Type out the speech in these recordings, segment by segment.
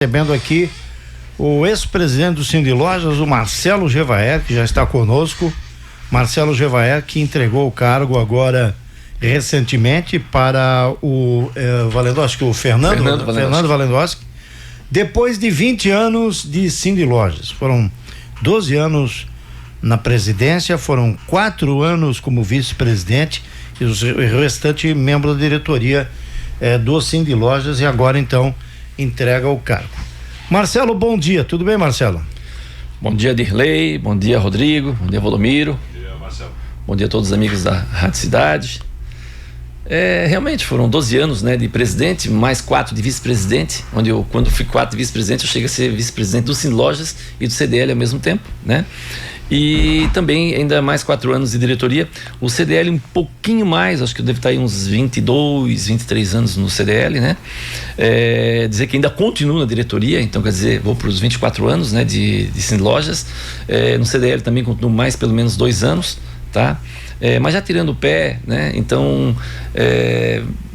Recebendo aqui o ex-presidente do Cindy Lojas, o Marcelo Gevaert, que já está conosco. Marcelo Gevaert, que entregou o cargo agora recentemente para o Valendoski, o Fernando Valendoski, depois de 20 anos de Cindy Lojas. Foram 12 anos na presidência, foram 4 anos como vice-presidente e o restante membro da diretoria do Cindy Lojas, e agora então entrega o cargo. Marcelo, bom dia, tudo bem, Marcelo? Bom dia, Dirley, bom dia, Rodrigo, bom dia, Volomiro. Bom dia, Marcelo. Bom dia a todos os amigos da Rádio Cidade. Realmente foram 12 anos, né, de presidente, mais 4 de vice-presidente, onde quando fui 4 de vice-presidente, eu cheguei a ser vice-presidente do Cindy Lojas e do CDL ao mesmo tempo, né? E também ainda mais 4 anos de diretoria. O CDL um pouquinho mais, acho que eu devo estar aí uns 22, 23 anos no CDL, né? Dizer que ainda continuo na diretoria, então quer dizer, vou para os 24 anos, né, de Cindy Lojas. No CDL também continuo mais pelo menos 2 anos, tá? Mas já tirando o pé, né? Então,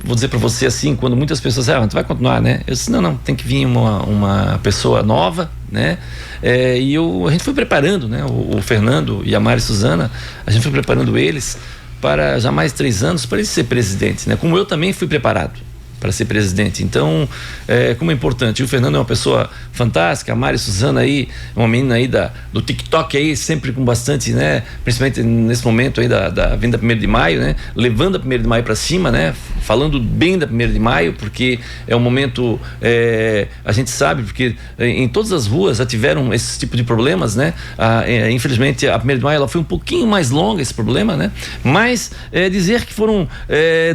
vou dizer para você assim, quando muitas pessoas tu vai continuar, né? Eu disse, não, tem que vir uma pessoa nova, né? E a gente foi preparando, né? O Fernando e a Mari Suzana, a gente foi preparando eles para já mais 3 anos para ele ser presidente, né? Como eu também fui preparado para ser presidente. Então, como é importante. O Fernando é uma pessoa fantástica, a Mari Suzana aí, uma menina aí do TikTok aí, sempre com bastante, né? Principalmente nesse momento aí da vinda 1º de maio, né? Levando a 1º de maio para cima, né? Falando bem da 1º de maio, porque é um momento, a gente sabe, porque em todas as ruas já tiveram esse tipo de problemas, né? Infelizmente, a 1º de maio ela foi um pouquinho mais longa, esse problema, né? Mas dizer que foram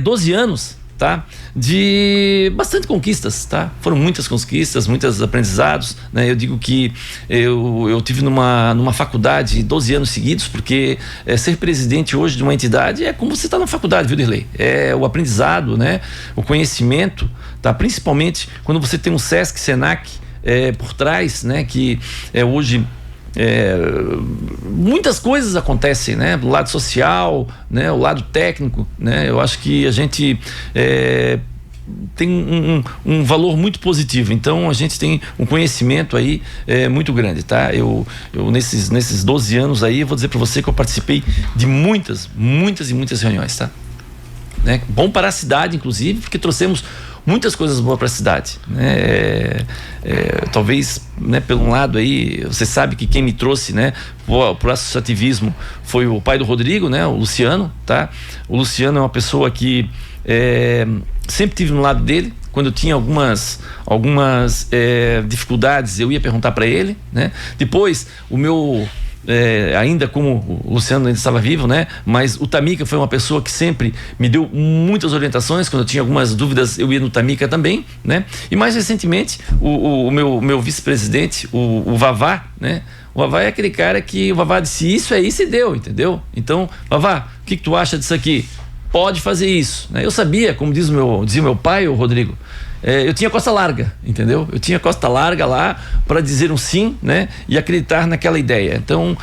12 anos, tá? De bastante conquistas, tá? Foram muitas conquistas, muitos aprendizados, né? Eu digo que eu tive numa faculdade 12 anos seguidos, porque ser presidente hoje de uma entidade é como você está na faculdade, viu, Dirley? É o aprendizado, né? O conhecimento, tá? Principalmente quando você tem um Sesc, Senac por trás, né? Que hoje muitas coisas acontecem, né? Do lado social, né? O lado técnico, né? Eu acho que a gente tem um valor muito positivo. Então a gente tem um conhecimento aí muito grande, tá? Eu nesses 12 anos aí, eu vou dizer para você que eu participei de muitas reuniões, tá? Né? Bom para a cidade, inclusive, porque trouxemos muitas coisas boas para a cidade, né? Talvez, né, pelo um lado aí, você sabe que quem me trouxe, né, pro associativismo foi o pai do Rodrigo, né, o Luciano, tá? O Luciano é uma pessoa que sempre tive no lado dele. Quando eu tinha algumas dificuldades, eu ia perguntar para ele, né? Depois, o meu ainda como o Luciano ainda estava vivo, né? Mas o Tamica foi uma pessoa que sempre me deu muitas orientações. Quando eu tinha algumas dúvidas, eu ia no Tamica também, né? E mais recentemente, o meu vice-presidente, o Vavá, né? O Vavá é aquele cara que o Vavá disse isso é isso e deu, entendeu? Então, Vavá, o que tu acha disso aqui? Pode fazer isso, né? Eu sabia, como dizia meu pai, o Rodrigo, eu tinha costa larga, entendeu? Eu tinha costa larga lá para dizer um sim, né? E acreditar naquela ideia. Então,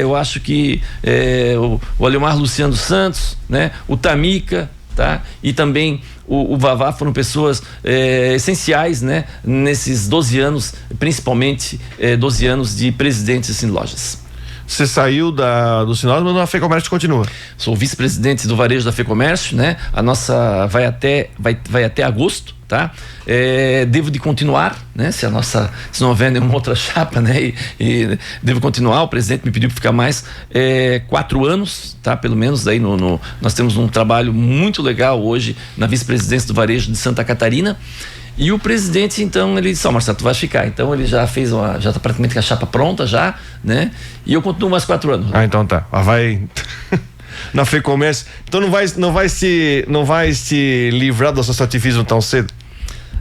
eu acho que o Aleomar Luciano Santos, né? O Tamica, tá? E também o Vavá foram pessoas essenciais, né? Nesses 12 anos, principalmente 12 anos de presidente de Cindy Lojas. Você saiu do Sinal, mas a FEComércio continua. Sou vice-presidente do varejo da FEComércio, né? A nossa vai até agosto, tá? Devo de continuar, né? Se não houver nenhuma outra chapa, né? E devo continuar. O presidente me pediu para ficar mais 4 anos, tá? Pelo menos daí nós temos um trabalho muito legal hoje na vice-presidência do varejo de Santa Catarina. E o presidente, então, ele disse, Marcelo, tu vai ficar. Então ele já já tá praticamente com a chapa pronta já, né? E eu continuo mais 4 anos. Então tá. Vai na FEComércio. Então não vai se livrar do associativismo tão cedo?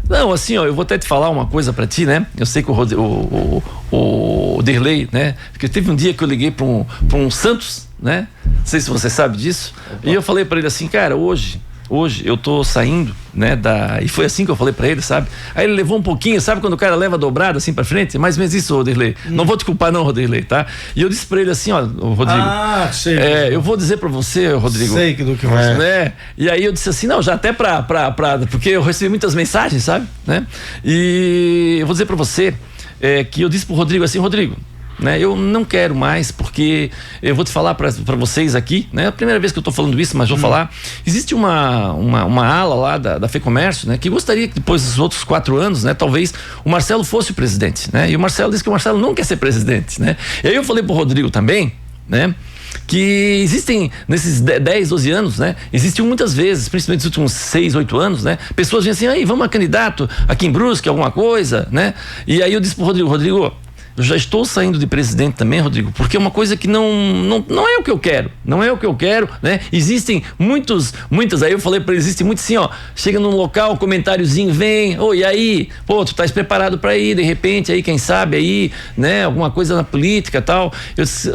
Não, assim, ó, eu vou até te falar uma coisa pra ti, né? Eu sei que o Dirley, né? Porque teve um dia que eu liguei pra um Santos, né? Não sei se você sabe disso. E eu falei pra ele assim, cara, hoje hoje eu tô saindo, né, e foi assim que eu falei pra ele, sabe? Aí ele levou um pouquinho, sabe quando o cara leva dobrado assim pra frente? Mais ou menos isso, Roderley. Não vou te culpar não, Roderley, tá? E eu disse pra ele assim, ó, Rodrigo. Sei. Eu vou dizer pra você, Rodrigo. Sei do que você... Né? E aí eu disse assim, não, já até porque eu recebi muitas mensagens, sabe? Né? E eu vou dizer pra você, que eu disse pro Rodrigo assim, Rodrigo, né, eu não quero mais, porque eu vou te falar para vocês aqui, né, a primeira vez que eu tô falando isso, mas vou falar, existe uma ala lá da FEComércio, né, que gostaria que depois dos outros 4 anos, né, talvez o Marcelo fosse o presidente, né, e o Marcelo disse que o Marcelo não quer ser presidente, né, e aí eu falei pro Rodrigo também, né, que existem nesses 10, 12 anos, né? Existiam muitas vezes, principalmente nos últimos 6, 8 anos, né? Pessoas vinham assim, aí, vamos a candidato aqui em Brusque, alguma coisa, né? E aí eu disse pro Rodrigo, eu já estou saindo de presidente também, Rodrigo, porque é uma coisa que não é o que eu quero, não é o que eu quero, né? Existem muitas, aí eu falei para ele, existe muito assim, ó, chega num local, um comentáriozinho vem, e aí, pô, tu estás preparado para ir, de repente, aí, quem sabe, aí, né, alguma coisa na política e tal, eu disse,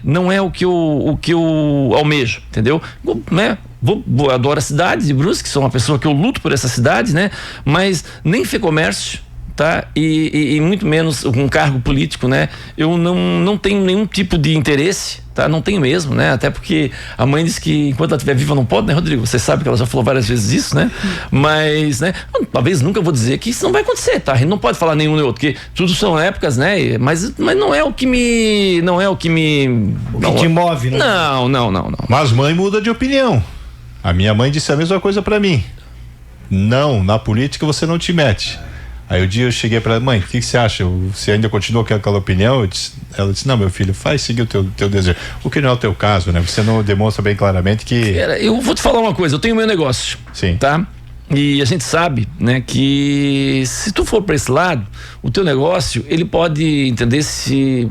não é o que eu almejo, entendeu? Né? Adoro a cidade de Brusque, sou uma pessoa que eu luto por essa cidade, né? Mas nem FEComércio, tá? E muito menos um cargo político, né? Eu não tenho nenhum tipo de interesse, tá? Não tenho mesmo, né? Até porque a mãe disse que enquanto ela estiver viva não pode, né, Rodrigo? Você sabe que ela já falou várias vezes isso, né? Mas, né? Talvez nunca vou dizer que isso não vai acontecer, tá? A gente não pode falar nenhum nem outro, porque tudo são épocas, né? Mas não é o que me... O que te move, né? Não. Mas mãe muda de opinião. A minha mãe disse a mesma coisa pra mim. Não, na política você não te mete. Aí o dia eu cheguei para ela, mãe, o que você acha? Você ainda continua com aquela opinião? Ela disse, não, meu filho, faz seguir o teu desejo. O que não é o teu caso, né? Você não demonstra bem claramente que... Eu vou te falar uma coisa, eu tenho meu negócio. Sim. Tá? E a gente sabe, né, que se tu for para esse lado, o teu negócio, ele pode entender se...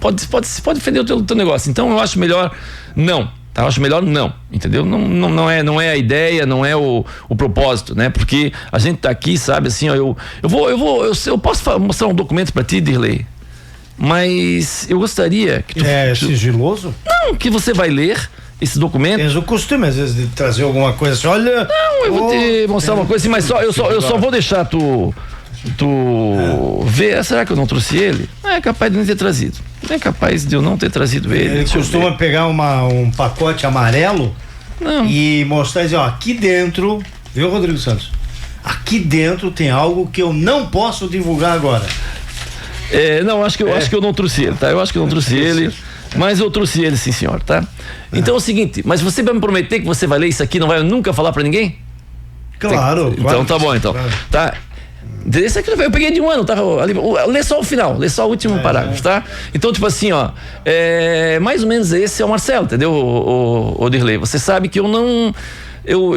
pode defender o teu negócio. Então eu acho melhor não. Eu acho melhor não, entendeu? Não é a ideia, não é o propósito, né? Porque a gente tá aqui, sabe, assim, ó, eu posso mostrar um documento para ti, Dirley, mas eu gostaria que tu... É sigiloso? Não, que você vai ler esse documento. Tens o costume, às vezes, de trazer alguma coisa assim, olha... Não, eu vou te mostrar uma coisa assim, mas eu só vou deixar tu ver, será que eu não trouxe ele? É capaz de não ter trazido. É capaz de eu não ter trazido ele. Ele costuma pegar um pacote amarelo e mostrar e dizer, ó, aqui dentro, viu, Rodrigo Santos? Aqui dentro tem algo que eu não posso divulgar agora. Não, acho que eu não trouxe ele, tá? Eu acho que eu não trouxe ele, mas eu trouxe ele, sim, senhor, tá? Então é o seguinte, mas você vai me prometer que você vai ler isso aqui e não vai nunca falar pra ninguém? Claro. Então tá bom, então. Claro. Tá? Esse aqui eu peguei de um ano, tá? Lê só o final, lê só o último parágrafo, tá? Então, tipo assim, ó, mais ou menos esse é o Marcelo, entendeu, o Dirley? Você sabe que eu não... Eu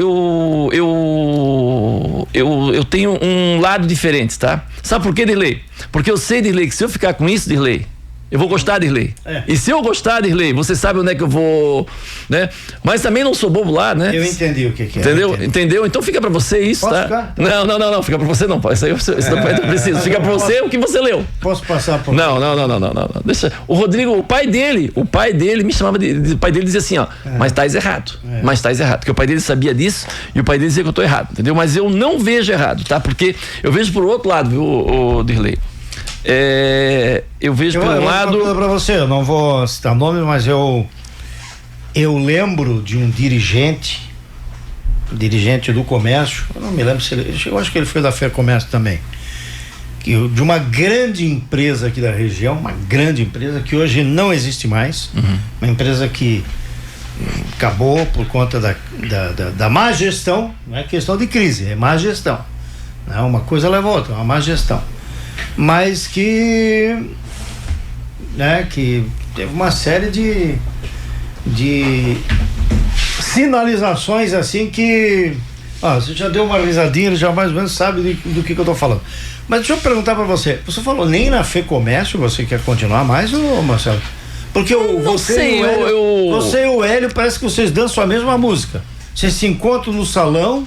tenho um lado diferente, tá? Sabe por quê, Dirley? Porque eu sei, Dirley, que se eu ficar com isso, Dirley, eu vou gostar, Dirley. E se eu gostar, Dirley, você sabe onde é que eu vou, né? Mas também não sou bobo lá, né? Eu entendi o que é. Entendeu? Então fica pra você isso, Posso tá? Ficar? Não, fica pra você não. Isso aí eu preciso. Fica pra você o que você leu. Posso passar por... Não. Deixa. O Rodrigo, o pai dele me chamava o pai dele dizia assim, ó, mas tais errado. Mas tais errado. Porque o pai dele sabia disso e o pai dele dizia que eu tô errado, entendeu? Mas eu não vejo errado, tá? Porque eu vejo por outro lado, viu, o Dirley? Eu vejo por um lado. Para você, eu não vou citar nome, mas eu lembro de um dirigente do comércio, eu não me lembro se eu acho que ele foi da FEComércio também, de uma grande empresa aqui da região, uma grande empresa que hoje não existe mais, uma empresa que acabou por conta da má gestão, não é questão de crise, é má gestão, não, uma coisa leva a outra, uma má gestão, mas que teve uma série de sinalizações assim que você já deu uma risadinha, ele já mais ou menos sabe do que eu tô falando. Mas deixa eu perguntar pra você falou nem na FEComércio você quer continuar mais, ô Marcelo? Porque você e o Hélio parece que vocês dançam a mesma música, vocês se encontram no salão,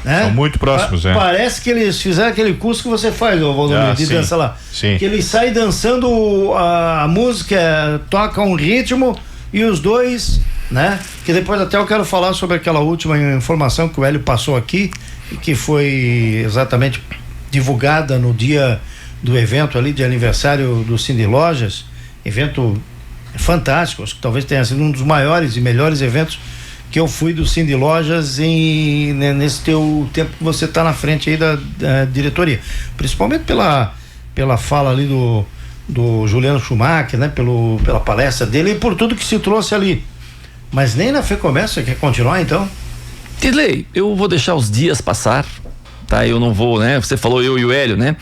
né? São muito próximos, Parece que eles fizeram aquele curso que você faz, o Valdomiro, de dança lá. Sim. Que eles saem dançando a música, toca um ritmo e os dois né? Que depois até eu quero falar sobre aquela última informação que o Hélio passou aqui, que foi exatamente divulgada no dia do evento ali de aniversário do Cindy Lojas, evento fantástico, acho que talvez tenha sido um dos maiores e melhores eventos que eu fui do Cindy Lojas nesse teu tempo que você está na frente aí da diretoria, principalmente pela fala ali do Juliano Schumacher, né? Pela palestra dele e por tudo que se trouxe ali. Mas nem na FEComércio você quer continuar, então? Tidley, eu vou deixar os dias passar, tá? Eu não vou, né? Você falou eu e o Hélio, né?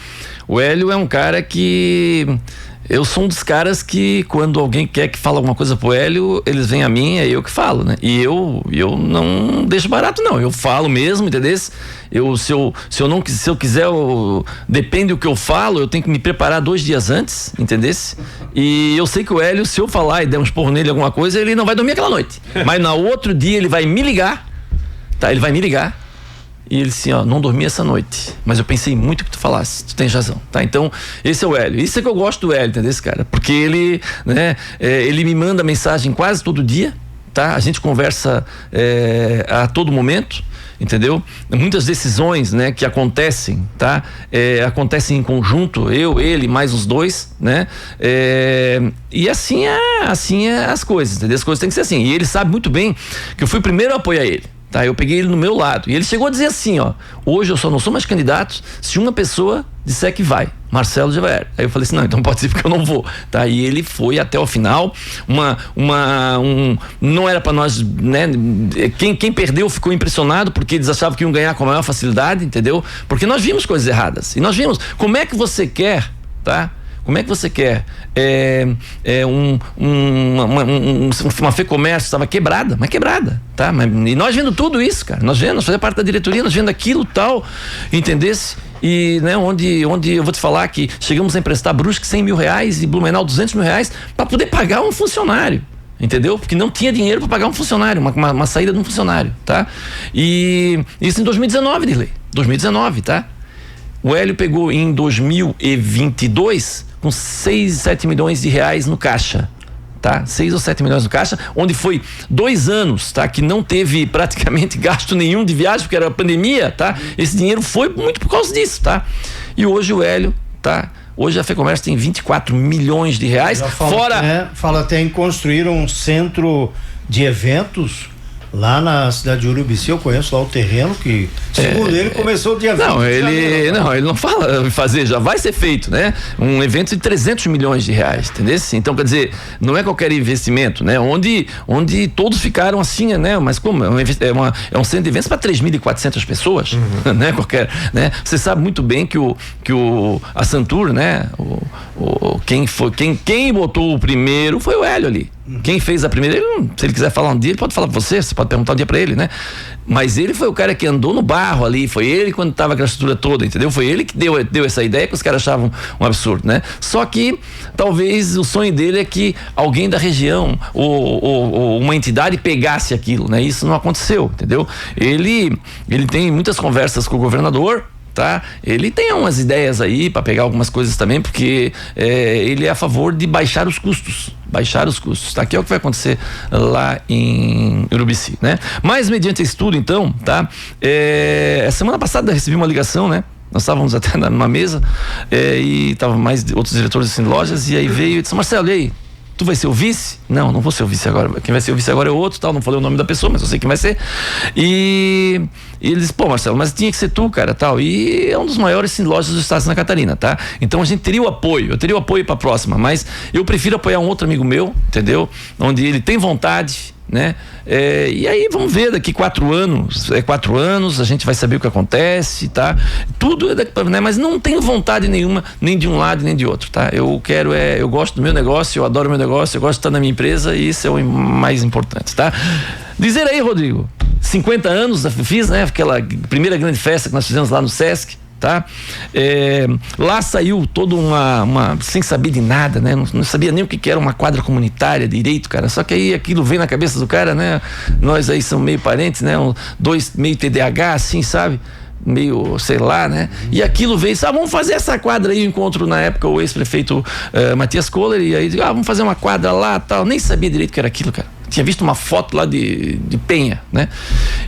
O Hélio é um cara que... Eu sou um dos caras que quando alguém quer que fale alguma coisa pro Hélio, eles vêm a mim, é eu que falo, né? E eu não deixo barato, não. Eu falo mesmo, entendeu? Se eu quiser, depende do que eu falo, eu tenho que me preparar 2 dias antes, entendeu? E eu sei que o Hélio, se eu falar e der um esporro nele alguma coisa, ele não vai dormir aquela noite. Mas no outro dia ele vai me ligar, tá? Ele vai me ligar. E ele assim, não dormi essa noite, mas eu pensei muito que tu falasse, tu tens razão, tá? Então, esse é o Hélio, isso é que eu gosto do Hélio, entendeu, esse cara? Porque ele, né, ele me manda mensagem quase todo dia, tá? A gente conversa a todo momento, entendeu? Muitas decisões, né, que acontecem, tá? Acontecem em conjunto, ele, mais os 2, né? E assim é as coisas, entendeu? As coisas têm que ser assim, e ele sabe muito bem que eu fui o primeiro a apoiar ele. Tá, eu peguei ele no meu lado. E ele chegou a dizer assim, hoje eu só não sou mais candidato se uma pessoa disser que vai, Marcelo Gevaert. Aí eu falei assim, não, então pode ser porque eu não vou. Tá, e ele foi até o final. Não era para nós, né? Quem perdeu ficou impressionado porque eles achavam que iam ganhar com a maior facilidade, entendeu? Porque nós vimos coisas erradas. E nós vimos como é que você quer, tá? Como é que você quer uma FEComércio estava quebrada, tá? E nós vendo tudo isso, cara, nós fazemos parte da diretoria, nós vendo aquilo tal, entendesse? E, né, onde eu vou te falar que chegamos a emprestar Brusque R$100.000 e Blumenau R$200.000 para poder pagar um funcionário. Entendeu? Porque não tinha dinheiro para pagar um funcionário, uma saída de um funcionário, tá? E isso em 2019, Dirley. 2019, tá? O Hélio pegou em 2022 com 6, 7 milhões de reais no caixa, tá? 6 ou 7 milhões no caixa, onde foi 2 anos, tá? Que não teve praticamente gasto nenhum de viagem, porque era a pandemia, tá? Esse dinheiro foi muito por causa disso, tá? E hoje o Hélio, tá? Hoje a FEComércio tem 24 milhões de reais, fala até em construir um centro de eventos lá na cidade de Urubici. Eu conheço lá o terreno que, segundo ele, começou o dia 20 de janeiro. Ele não fala fazer, já vai ser feito, né? Um evento de 300 milhões de reais, entendeu? Então, quer dizer, não é qualquer investimento, né? Onde todos ficaram assim, né? Mas como? É um centro de eventos para 3.400 pessoas, né? Né? Você sabe muito bem que a Santur, né? Quem botou o primeiro foi o Hélio ali. Quem fez a primeira, se ele quiser falar um dia, ele pode falar pra você pode perguntar um dia pra ele, né? Mas ele foi o cara que andou no barro ali, foi ele quando tava aquela estrutura toda, entendeu? Foi ele que deu essa ideia que os caras achavam um absurdo, né? Só que talvez o sonho dele é que alguém da região ou uma entidade pegasse aquilo, né? Isso não aconteceu, entendeu? Ele tem muitas conversas com o governador, tá? Ele tem umas ideias aí para pegar algumas coisas também, porque ele é a favor de baixar os custos, tá? Que é o que vai acontecer lá em Urubici, né? Mas mediante esse estudo, então, tá? Semana passada eu recebi uma ligação, né? Nós estávamos até numa mesa e estavam mais outros diretores de lojas, e aí veio e disse, Marcelo, e aí? Tu vai ser o vice? Não vou ser o vice agora. Quem vai ser o vice agora é outro, tal. Não falei o nome da pessoa, mas eu sei quem vai ser. E ele disse, pô, Marcelo, mas tinha que ser tu, cara, tal. E é um dos maiores lojas do estado de Santa Catarina, tá? Então a gente teria o apoio. Eu teria o apoio pra próxima, mas eu prefiro apoiar um outro amigo meu, entendeu? Onde ele tem vontade, né? E aí vamos ver daqui 4 anos, a gente vai saber o que acontece, tá? Tudo é daqui pra, né? Mas não tenho vontade nenhuma, nem de um lado nem de outro, tá? Eu gosto do meu negócio, eu adoro o meu negócio, eu gosto de estar na minha empresa, e isso é o mais importante, tá? Dizer aí, Rodrigo, 50 anos fiz, né? Aquela primeira grande festa que nós fizemos lá no Sesc, tá? Lá saiu toda uma sem saber de nada, né? Não sabia nem o que era uma quadra comunitária direito, cara. Só que aí aquilo vem na cabeça do cara, né? Nós aí somos meio parentes, né? 2 meio TDAH, assim, sabe? Meio, sei lá, né? E aquilo veio, vamos fazer essa quadra aí. Eu encontro na época o ex-prefeito Matias Kohler, e aí vamos fazer uma quadra lá, tal. Nem sabia direito o que era aquilo, cara. tinha visto uma foto lá de Penha, né?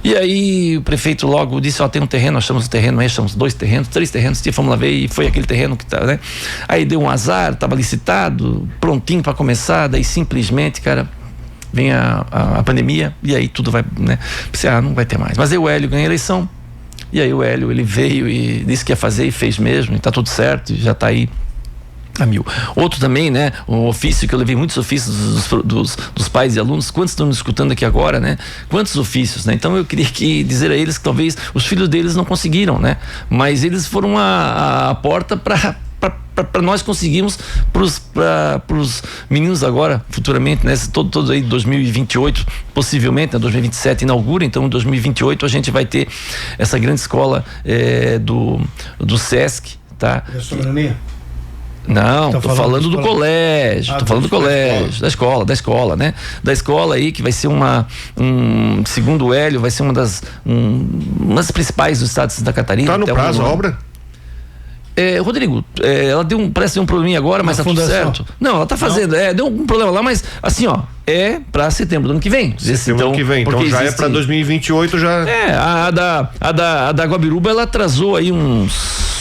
E aí o prefeito logo disse, tem um terreno, nós achamos um terreno, achamos 2 terrenos, 3 terrenos, fomos lá ver e foi aquele terreno que tá, né? Aí deu um azar, estava licitado, prontinho para começar, daí simplesmente, cara, vem a pandemia e aí tudo vai, né? Pensei, não vai ter mais. Mas aí o Hélio ganha a eleição e aí o Hélio, ele veio e disse que ia fazer e fez mesmo, e tá tudo certo, já tá aí a 1000. Outro também, né? Um ofício que eu levei muitos ofícios dos pais e alunos. Quantos estão me escutando aqui agora, né? Quantos ofícios, né? Então eu queria dizer a eles que talvez os filhos deles não conseguiram, né? Mas eles foram a porta para nós conseguirmos para os meninos agora, futuramente, né? Todos aí 2028, possivelmente, né? 2027 inaugura, então em 2028 a gente vai ter essa grande escola do SESC, tá? Gastronomia? Não, tô falando do colégio, tô falando do colégio, da escola, né? Da escola aí, que vai ser segundo o Hélio, vai ser uma das principais do estado de Santa Catarina. Tá no prazo a obra? Rodrigo, ela parece ter um probleminha agora, mas tá tudo certo. Não, ela tá fazendo, deu um problema lá, mas assim, pra setembro do ano que vem. Setembro do ano que vem, então já é pra 2028 já. A da Guabiruba, ela atrasou aí uns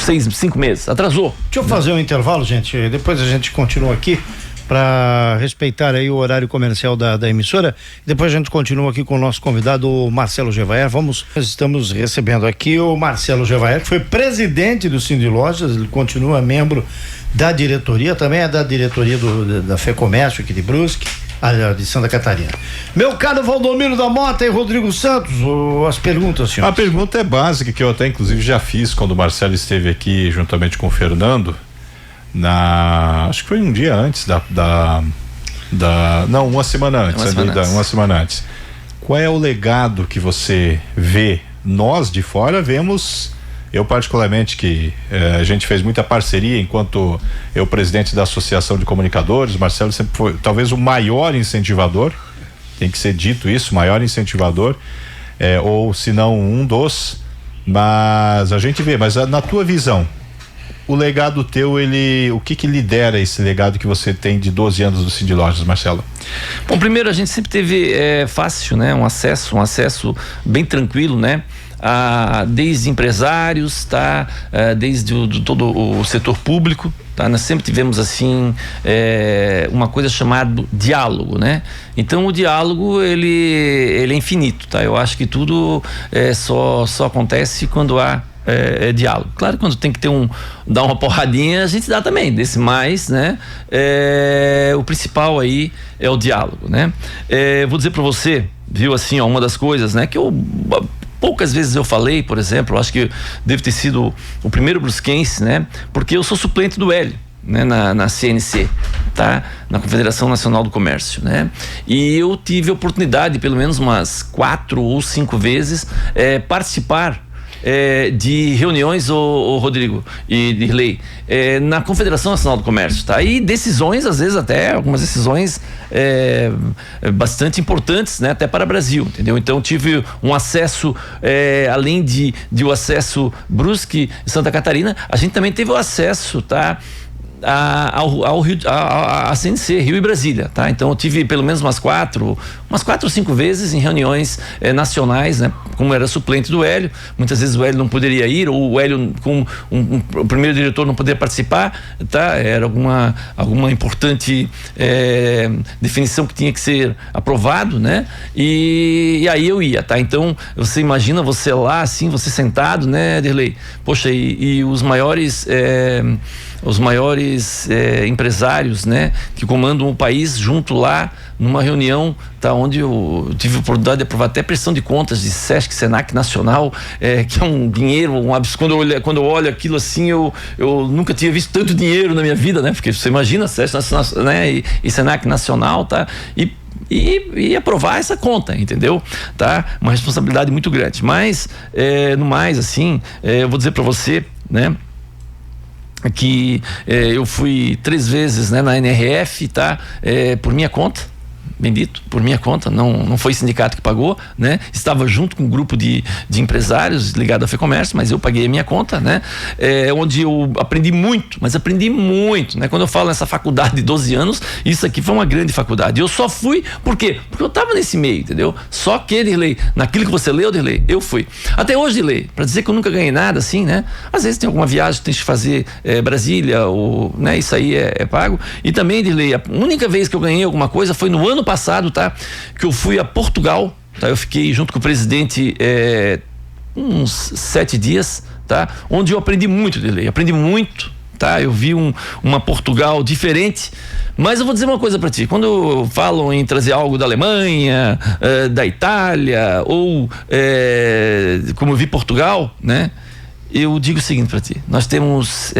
5 meses, atrasou. Deixa eu fazer um intervalo, gente, depois a gente continua aqui para respeitar aí o horário comercial da emissora. Depois a gente continua aqui com o nosso convidado, o Marcelo Gevaert. Nós estamos recebendo aqui o Marcelo Gevaert, que foi presidente do Cindy Lojas, ele continua membro da diretoria, também é da diretoria da FEComércio aqui de Brusque, de Santa Catarina. Meu caro Valdomiro da Mota e Rodrigo Santos, as perguntas, senhor. A pergunta é básica, que eu até inclusive já fiz quando o Marcelo esteve aqui juntamente com o Fernando, acho que foi um dia antes não, uma semana antes. Uma semana antes. Qual é o legado que você vê? Nós de fora vemos, eu particularmente, que a gente fez muita parceria enquanto eu presidente da Associação de Comunicadores. O Marcelo sempre foi talvez o maior incentivador, tem que ser dito isso, maior incentivador, ou se não um dos, mas a gente vê, mas na tua visão, o legado teu, o que lidera esse legado que você tem de 12 anos do Cindy Lojas, Marcelo? Bom, primeiro a gente sempre teve fácil, né? Um acesso bem tranquilo, né? Desde empresários, tá? Desde todo o setor público, tá? Nós sempre tivemos assim uma coisa chamada diálogo, né? Então o diálogo ele é infinito, tá? Eu acho que tudo só acontece quando há diálogo. Claro, quando tem que dar uma porradinha, a gente dá também, desse mais, né? O principal aí é o diálogo, né? Vou dizer para você, viu, assim, uma das coisas, né, que poucas vezes eu falei, por exemplo, acho que deve ter sido o primeiro brusquense, né? Porque eu sou suplente do Hélio, né? Na CNC, tá? Na Confederação Nacional do Comércio, né? E eu tive a oportunidade, pelo menos umas 4 ou 5 vezes, participar de reuniões, o Rodrigo e Dirley, na Confederação Nacional do Comércio, tá? E decisões, às vezes até algumas decisões bastante importantes, né? Até para o Brasil, entendeu? Então tive um acesso, além de o acesso Brusque e Santa Catarina, a gente também teve o acesso, tá? A CNC, Rio e Brasília, tá? Então eu tive pelo menos umas 4 ou 5 vezes em reuniões nacionais, né? Como era suplente do Hélio, muitas vezes o Hélio não poderia ir, ou o Hélio com o primeiro diretor não poderia participar, tá? Era alguma importante definição que tinha que ser aprovado, né? E aí eu ia, tá? Então você imagina você lá, assim, você sentado, né, Dirley? Poxa, e os maiores empresários, né, que comandam o país junto lá numa reunião, tá, onde eu tive a oportunidade de aprovar até prestação de contas de SESC, SENAC Nacional, que é um dinheiro, um absurdo. Quando eu olho aquilo assim, eu nunca tinha visto tanto dinheiro na minha vida, né? Porque você imagina SESC Nacional, né, e SENAC Nacional, tá? E aprovar essa conta, entendeu? Tá? Uma responsabilidade muito grande. Mas, no mais, assim, eu vou dizer para você, né, que eu fui 3 vezes, né, na NRF, tá? Por minha conta, bendito, por minha conta, não foi sindicato que pagou, né? Estava junto com um grupo de empresários ligado à FEComércio, mas eu paguei a minha conta, né? Onde eu aprendi muito, né? Quando eu falo nessa faculdade de 12 anos, isso aqui foi uma grande faculdade. Eu só fui, por quê? Porque eu estava nesse meio, entendeu? Só que, Dirley, naquilo que você leu, Dirley, eu fui. Até hoje, Dirley, para dizer que eu nunca ganhei nada, assim, né? Às vezes tem alguma viagem que tem que fazer Brasília, ou, né? Isso aí é pago. E também, Dirley, a única vez que eu ganhei alguma coisa foi no ano passado, tá? Que eu fui a Portugal, tá? Eu fiquei junto com o presidente uns 7 dias, tá? Onde eu aprendi muito, Dirley, tá? Eu vi uma Portugal diferente, mas eu vou dizer uma coisa para ti, quando falam em trazer algo da Alemanha, da Itália, ou como eu vi Portugal, né? Eu digo o seguinte para ti, nós temos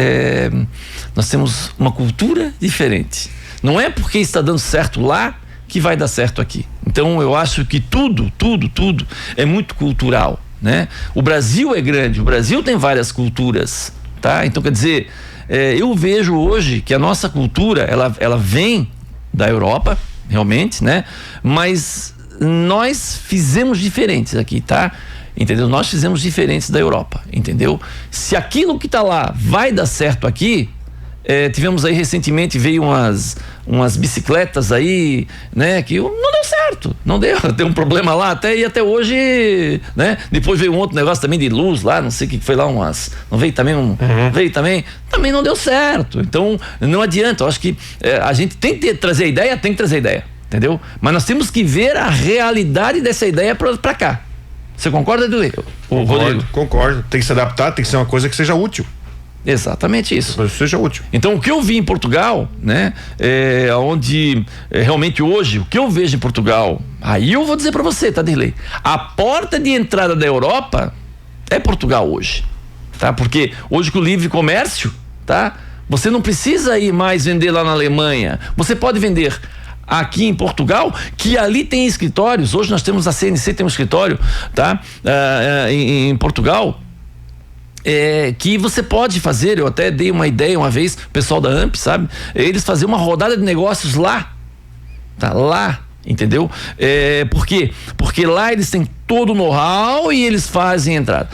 uma cultura diferente. Não é porque está dando certo lá que vai dar certo aqui. Então eu acho que tudo é muito cultural, né? O Brasil é grande, o Brasil tem várias culturas, tá? Então quer dizer, eu vejo hoje que a nossa cultura, ela vem da Europa, realmente, né? Mas nós fizemos diferentes aqui, tá? Entendeu? Nós fizemos diferentes da Europa, entendeu? Se aquilo que tá lá vai dar certo aqui, tivemos aí recentemente, veio umas bicicletas aí, né, que não deu certo, não deu, tem um problema lá até hoje, né? Depois veio um outro negócio também de luz lá, não sei o que foi lá, não veio também veio também não deu certo. Então não adianta, eu acho que a gente tem que trazer ideia, entendeu? Mas nós temos que ver a realidade dessa ideia pra cá. Você concorda, Rodrigo? Concordo, tem que se adaptar, tem que ser uma coisa que seja útil. Exatamente isso. Mas seja útil. Então o que eu vi em Portugal, né, onde realmente hoje, o que eu vejo em Portugal, aí eu vou dizer para você, tá, Dirley? A porta de entrada da Europa é Portugal hoje, tá? Porque hoje com o livre comércio, tá? Você não precisa ir mais vender lá na Alemanha, você pode vender aqui em Portugal, que ali tem escritórios. Hoje nós temos a CNC, tem um escritório, tá? Em Portugal, que você pode fazer. Eu até dei uma ideia uma vez, o pessoal da AMP, sabe? Eles faziam uma rodada de negócios lá, tá? Lá, entendeu? Por quê? Porque lá eles têm todo o know-how e eles fazem entrar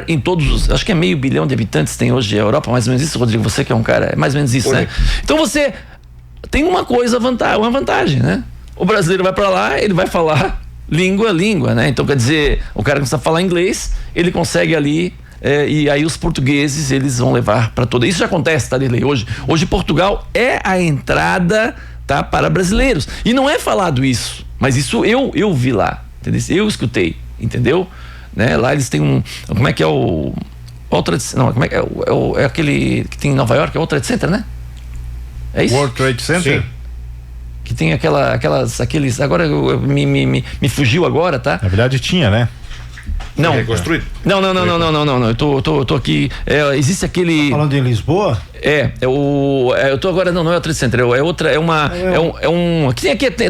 em todos os, acho que é 500 milhão de habitantes tem hoje a Europa, mais ou menos isso, Rodrigo, você que é um cara, é mais ou menos isso, né? Então você tem uma vantagem, né? O brasileiro vai para lá, ele vai falar língua, né? Então quer dizer, o cara que precisa falar inglês, ele consegue ali, e aí os portugueses, eles vão levar para toda. Isso já acontece, tá, Dirley? Hoje Portugal é a entrada, tá, para brasileiros. E não é falado isso, mas isso eu vi lá, entendeu? Eu escutei, entendeu? Né? Lá eles têm como é que é o não, como é que é aquele que tem em Nova York, é o Trade Center, né? É isso? World Trade Center? Sim. Que tem aqueles. Agora me fugiu agora, tá? Na verdade tinha, né? Não. Reconstruído? Não. Eu tô aqui. Existe aquele. Tá falando em Lisboa? Eu tô agora. Não é o Trade Center. É outra.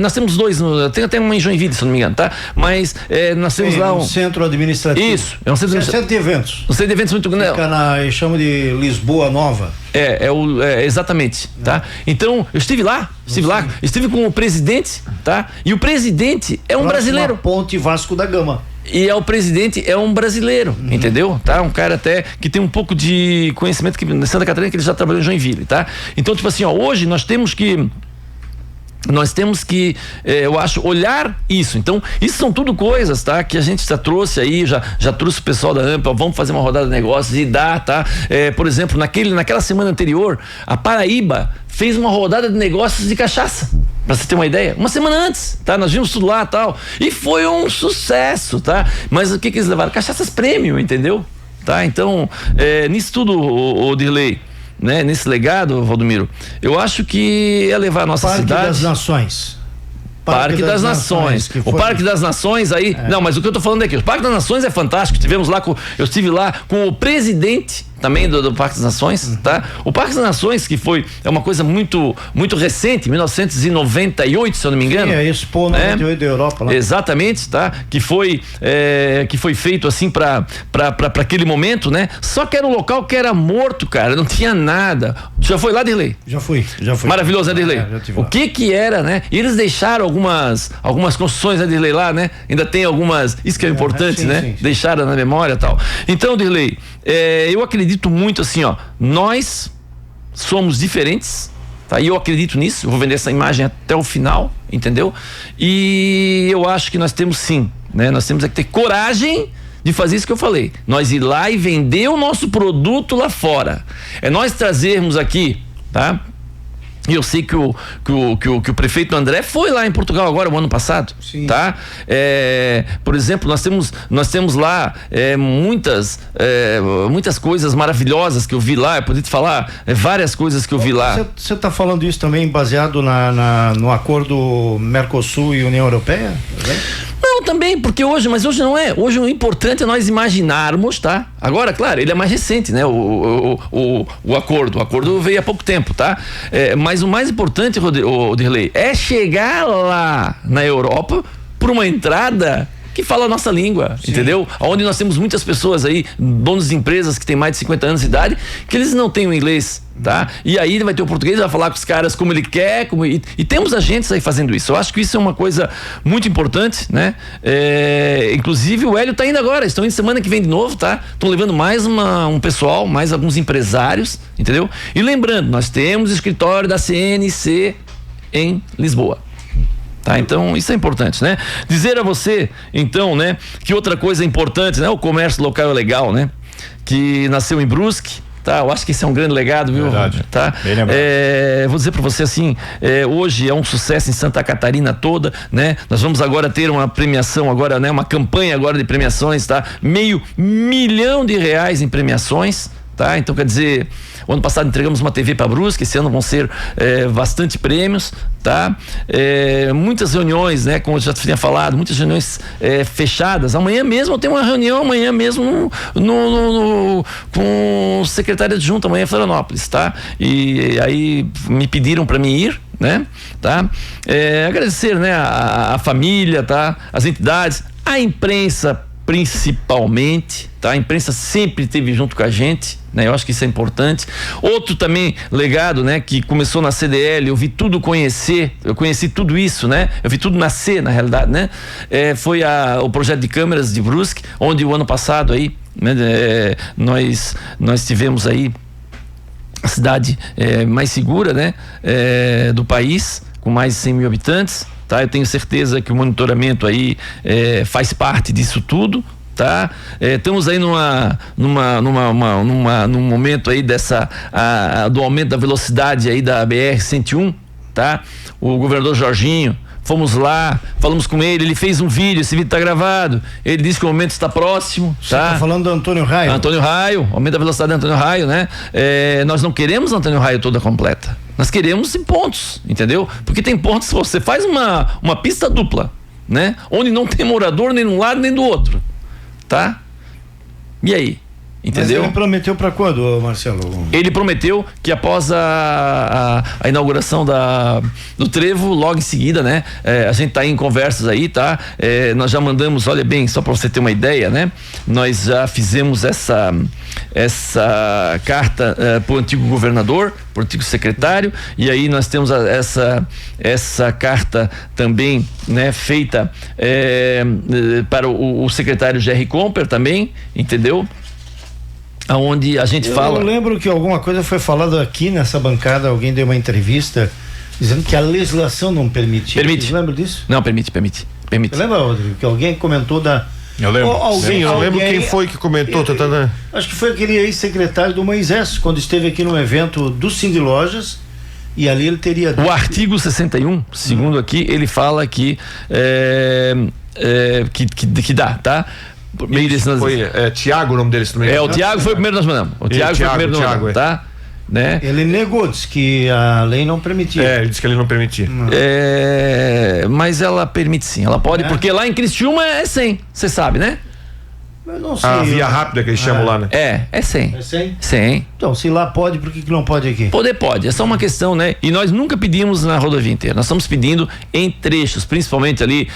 Nós temos dois. Tem até uma em Joinville, se não me engano, tá? Mas nós temos lá um centro administrativo. Isso. É um centro de eventos. Um centro de eventos muito grande. Fica chama de Lisboa Nova. Exatamente, tá? Então, eu estive lá, estive com o presidente, tá? E o presidente é um brasileiro. Ponte Vasco da Gama. E o presidente é um brasileiro, entendeu? Tá? Um cara até que tem um pouco de conhecimento que na Santa Catarina, que ele já trabalhou em Joinville, tá? Então, tipo assim, hoje nós temos que, eu acho, olhar isso. Então, isso são tudo coisas, tá? Que a gente já trouxe aí, já trouxe o pessoal da AMPA, vamos fazer uma rodada de negócios e dá, tá? Por exemplo, naquela semana anterior, a Paraíba fez uma rodada de negócios de cachaça. Pra você ter uma ideia, uma semana antes, tá? Nós vimos tudo lá e tal. E foi um sucesso, tá? Mas o que eles levaram? Cachaças premium, entendeu? Tá? Então, nisso tudo, o Dirley, né? Nesse legado, Valdomiro, eu acho que é levar a nossa cidade. Parque das Nações. Parque das Nações. O Parque das Nações aí. Não, mas o que eu tô falando é que o Parque das Nações é fantástico. Eu estive lá com o presidente, tá? também do Parque das Nações, tá? O Parque das Nações, que é uma coisa muito recente, 1998, se eu não me engano. Sim, a Expo 98 da Europa lá. Exatamente, tá? Que foi feito assim para aquele momento, né? Só que era um local que era morto, cara, não tinha nada. Já foi lá, Dirley? Já fui. Maravilhoso, né, Dirley? O que era, né? E eles deixaram algumas construções, né, Dirley, lá, né? Ainda tem algumas, isso que é importante, né? Sim. Deixaram na memória e tal. Então, Dirley, eu acredito muito assim, ó, nós somos diferentes, tá? E eu acredito nisso, eu vou vender essa imagem até o final, entendeu? E eu acho que nós temos sim, né? Nós temos que ter coragem de fazer isso que eu falei. Nós ir lá e vender o nosso produto lá fora. É nós trazermos aqui, tá? E eu sei que o prefeito André foi lá em Portugal agora, o ano passado. Sim. Tá? Por exemplo, nós temos lá muitas coisas maravilhosas que eu vi lá. Eu poderia te falar várias coisas que eu vi lá. Você está falando isso também baseado no acordo Mercosul e União Europeia? Não, também, porque hoje não é. Hoje o importante é nós imaginarmos, tá? Agora, claro, ele é mais recente, né? O acordo. O acordo veio há pouco tempo, tá? Mas o mais importante, Dirley, é chegar lá na Europa por uma entrada que fala a nossa língua, sim, entendeu? Onde nós temos muitas pessoas aí, donos de empresas que têm mais de 50 anos de idade, que eles não têm o inglês, tá? E aí ele vai ter o português, vai falar com os caras como ele quer, e temos agentes aí fazendo isso. Eu acho que isso é uma coisa muito importante, né? Inclusive o Hélio tá indo agora, estão indo semana que vem de novo, tá? Estão levando mais um pessoal, mais alguns empresários, entendeu? E lembrando, nós temos o escritório da CNC em Lisboa. Tá, então isso é importante, né? Dizer a você, então, né, que outra coisa importante, né? O comércio local é legal, né? Que nasceu em Brusque, tá? Eu acho que esse é um grande legado, viu? Verdade. Tá? Vou dizer para você assim, hoje é um sucesso em Santa Catarina toda, né? Nós vamos agora ter uma premiação agora, né? Uma campanha agora de premiações, tá? R$500 mil em premiações, tá? Então, quer dizer, o ano passado entregamos uma TV para Brusque, esse ano vão ser bastante prêmios, tá? Muitas reuniões, né? Como eu já tinha falado, muitas reuniões fechadas. Amanhã mesmo eu tenho uma reunião, com o secretário adjunto, amanhã em Florianópolis, tá? E aí me pediram para mim ir, né? Tá? Agradecer, né? A família, tá? As entidades, a imprensa principalmente, tá? A imprensa sempre esteve junto com a gente, né? Eu acho que isso é importante. Outro também legado, né? Que começou na CDL, eu vi tudo eu conheci tudo isso, né? Eu vi tudo nascer, na realidade, né? Foi o projeto de câmeras de Brusque, onde o ano passado aí, né? Nós tivemos aí a cidade mais segura, né? Do país, com mais de 100 mil habitantes. Tá? Eu tenho certeza que o monitoramento aí faz parte disso tudo, tá? Estamos aí num momento aí do aumento da velocidade aí da BR-101, tá? O governador Jorginho, fomos lá, falamos com ele fez um vídeo, esse vídeo está gravado, ele disse que o momento está próximo. Você está falando do Antônio Raio? Antônio Raio, aumento da velocidade do Antônio Raio, né? Nós não queremos Antônio Raio toda completa, nós queremos em pontos, entendeu? Porque tem pontos, você faz uma pista dupla, né? Onde não tem morador nem de um lado nem do outro, tá? E aí? Entendeu? Mas ele prometeu para quando, Marcelo? Ele prometeu que após a inauguração do trevo, logo em seguida, né? A gente tá em conversas aí, tá? Nós já mandamos, olha bem, só para você ter uma ideia, né? Nós já fizemos essa carta pro antigo governador, pro antigo secretário, e aí nós temos essa carta também, né? Feita para o secretário Jerry Comper também, entendeu? Aonde a gente fala. Eu lembro que alguma coisa foi falada aqui nessa bancada, alguém deu uma entrevista dizendo que a legislação não permite. Permite. Você lembra disso? Não, permite. Você lembra, Rodrigo, que alguém comentou Eu lembro. Eu lembro quem foi que comentou. Acho que foi aquele ex-secretário do Moisés, quando esteve aqui num evento do Cindy Lojas, e ali ele teria... O artigo 61, segundo aqui, ele fala que dá, tá? Foi Tiago o nome dele também. O Tiago foi o primeiro que nós mandamos. O Tiago foi o primeiro que nós mandamos, tá? Né? Ele negou, disse que a lei não permitia. Ele disse que ele não permitia. Mas ela permite sim, ela pode, porque lá em Criciúma é 100, você sabe, né? Eu não sei. A via rápida que eles chamam lá, né? É 100. É 100? 100. Então, se lá pode, por que não pode aqui? Poder pode, é só uma questão, né? E nós nunca pedimos na rodovia inteira, nós estamos pedindo em trechos, principalmente ali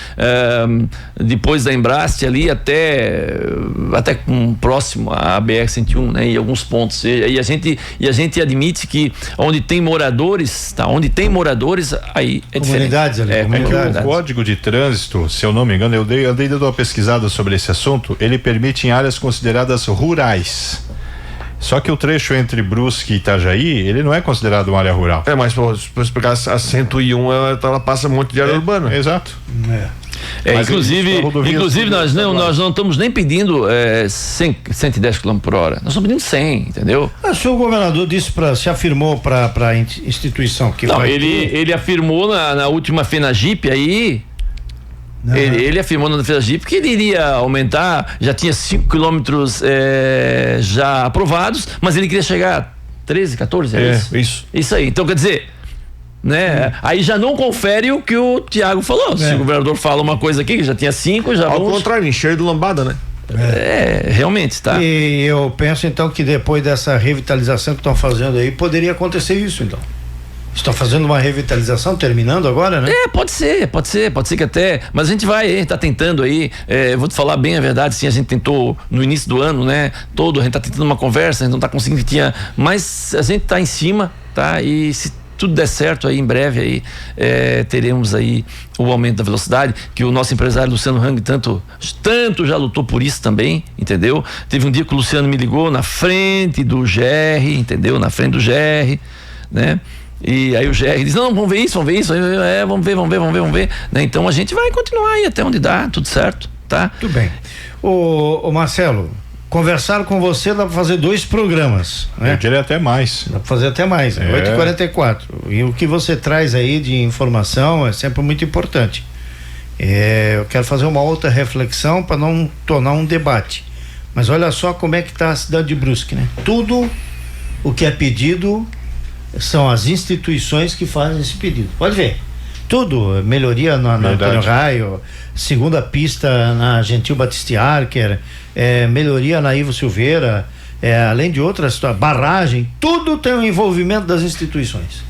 depois da Embraste ali até próximo à BR-101, né? Em alguns pontos. E a gente admite que onde tem moradores, aí é comunidades diferente. ali, comunidades. O Código de Trânsito, se eu não me engano, eu dei uma pesquisada sobre esse assunto, ele permite em áreas consideradas rurais. Só que o trecho entre Brusque e Itajaí, ele não é considerado uma área rural. Mas por explicar, a 101 ela passa um monte de área urbana. Exato. Inclusive nós não estamos nem pedindo 110 km por hora. Nós estamos pedindo 100, entendeu? O senhor governador se afirmou para a instituição que não, ele afirmou na última FENAGIP aí. Ele afirmou na FENAGIP que ele iria aumentar, já tinha 5 quilômetros já aprovados, mas ele queria chegar a 13, 14, isso aí. Então quer dizer, né? Aí já não confere o que o Tiago falou. Se o governador fala uma coisa aqui que já tinha 5, já ao contrário, encher de lambada, né? Realmente, tá? E eu penso então que depois dessa revitalização que estão fazendo aí, poderia acontecer isso então. Estão fazendo uma revitalização, terminando agora, né? Pode ser que até, mas a gente tá tentando aí, vou te falar bem a verdade, sim, a gente tentou no início do ano, né, a gente tá tentando uma conversa, a gente não tá conseguindo, mas a gente tá em cima, tá? E se tudo der certo aí, em breve aí, teremos aí o aumento da velocidade, que o nosso empresário Luciano Hang tanto já lutou por isso também, entendeu? Teve um dia que o Luciano me ligou na frente do GR, entendeu? Na frente do GR, né? E aí o GR diz, não, vamos ver isso, vamos ver, né? Então a gente vai continuar aí até onde dá, tudo certo, tá? Tudo bem. Ô Marcelo, conversaram com você, dá pra fazer 2 programas, né? Eu diria até mais. Dá pra fazer até mais, né? 8h44. E o que você traz aí de informação é sempre muito importante. Eu quero fazer uma outra reflexão para não tornar um debate. Mas olha só como é que tá a cidade de Brusque, né? Tudo o que é pedido são as instituições que fazem esse pedido. Pode ver. Tudo, melhoria na Antônio Raio, segunda pista na Gentil Batistiarker, melhoria na Ivo Silveira, além de outras, barragem, tudo tem um envolvimento das instituições.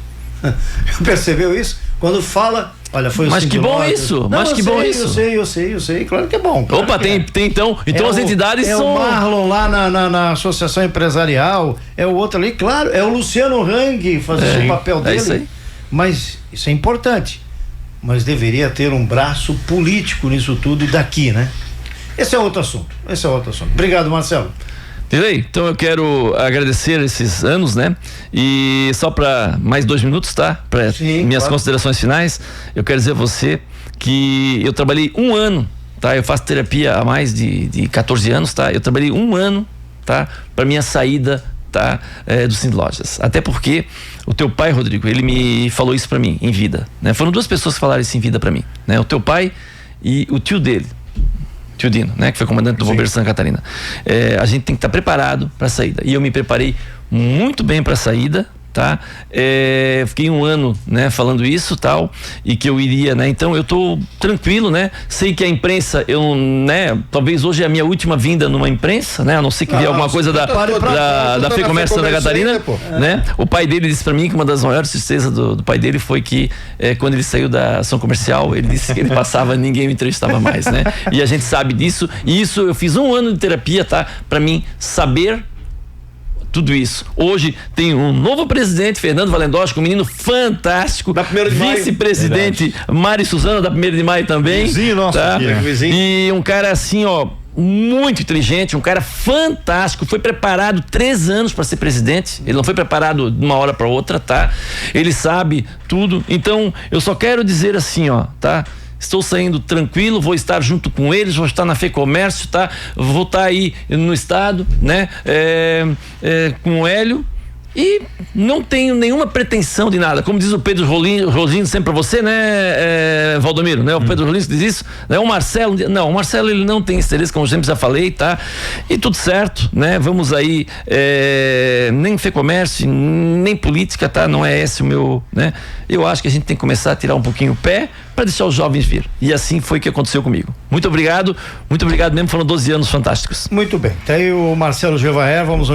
Percebeu isso? Quando fala, olha, foi mas que bom isso, Eu sei, claro que é bom. Opa, tem então as entidades são... o Marlon lá na associação empresarial, é o outro ali, claro, é o Luciano Hang fazendo o papel dele. Isso aí. Mas isso é importante, mas deveria ter um braço político nisso tudo e daqui, né? Esse é outro assunto. Obrigado, Marcelo. Então eu quero agradecer esses anos, né? E só para mais 2 minutos, tá? Para minhas considerações finais, eu quero dizer a você que eu trabalhei 1 ano, tá? Eu faço terapia há mais de 14 anos, tá? Eu trabalhei 1 ano, tá? Para minha saída, tá? Do Cindy Lojas. Até porque o teu pai, Rodrigo, ele me falou isso para mim em vida, né? Foram 2 pessoas que falaram isso em vida para mim, né? O teu pai e o tio dele. Tio Dino, né? Que foi comandante do Bombeiro de Santa Catarina. A gente tem que estar preparado para a saída. E eu me preparei muito bem para a saída, tá? Fiquei 1 ano, né? Falando isso, tal, e que eu iria, né? Então eu tô tranquilo, né? Sei que a imprensa, talvez hoje é a minha última vinda numa imprensa, né? A não ser que vier alguma coisa da FEComércio Santa Catarina, né? O pai dele disse para mim que uma das maiores tristezas do pai dele foi que quando ele saiu da ação comercial, ele disse que ele passava, ninguém me entrevistava mais, né? E a gente sabe disso, e isso eu fiz 1 ano de terapia, tá? Para mim saber tudo isso. Hoje tem um novo presidente, Fernando Valendoski, um menino fantástico. Da 1º de maio. Vice-presidente Mari Suzana, da 1º de maio também. Vizinho nosso aqui, né? E um cara assim, muito inteligente, um cara fantástico. Foi preparado 3 anos para ser presidente. Ele não foi preparado de uma hora para outra, tá? Ele sabe tudo. Então, eu só quero dizer assim, tá? Estou saindo tranquilo, vou estar junto com eles, vou estar na FEComércio, tá? Vou estar aí no estado, né? Com o Hélio, E não tenho nenhuma pretensão de nada. Como diz o Pedro Rolim sempre pra você, né, Valdomiro, né? O Pedro Rolim diz isso, né? O Marcelo ele não tem interesse, como eu sempre já falei, tá? E tudo certo, né? Vamos aí, nem FEComércio, nem política, tá? Não é esse o meu, né? Eu acho que a gente tem que começar a tirar um pouquinho o pé para deixar os jovens vir. E assim foi que aconteceu comigo. Muito obrigado mesmo, foram 12 anos fantásticos. Muito bem, tá aí o Marcelo Jevaer, vamos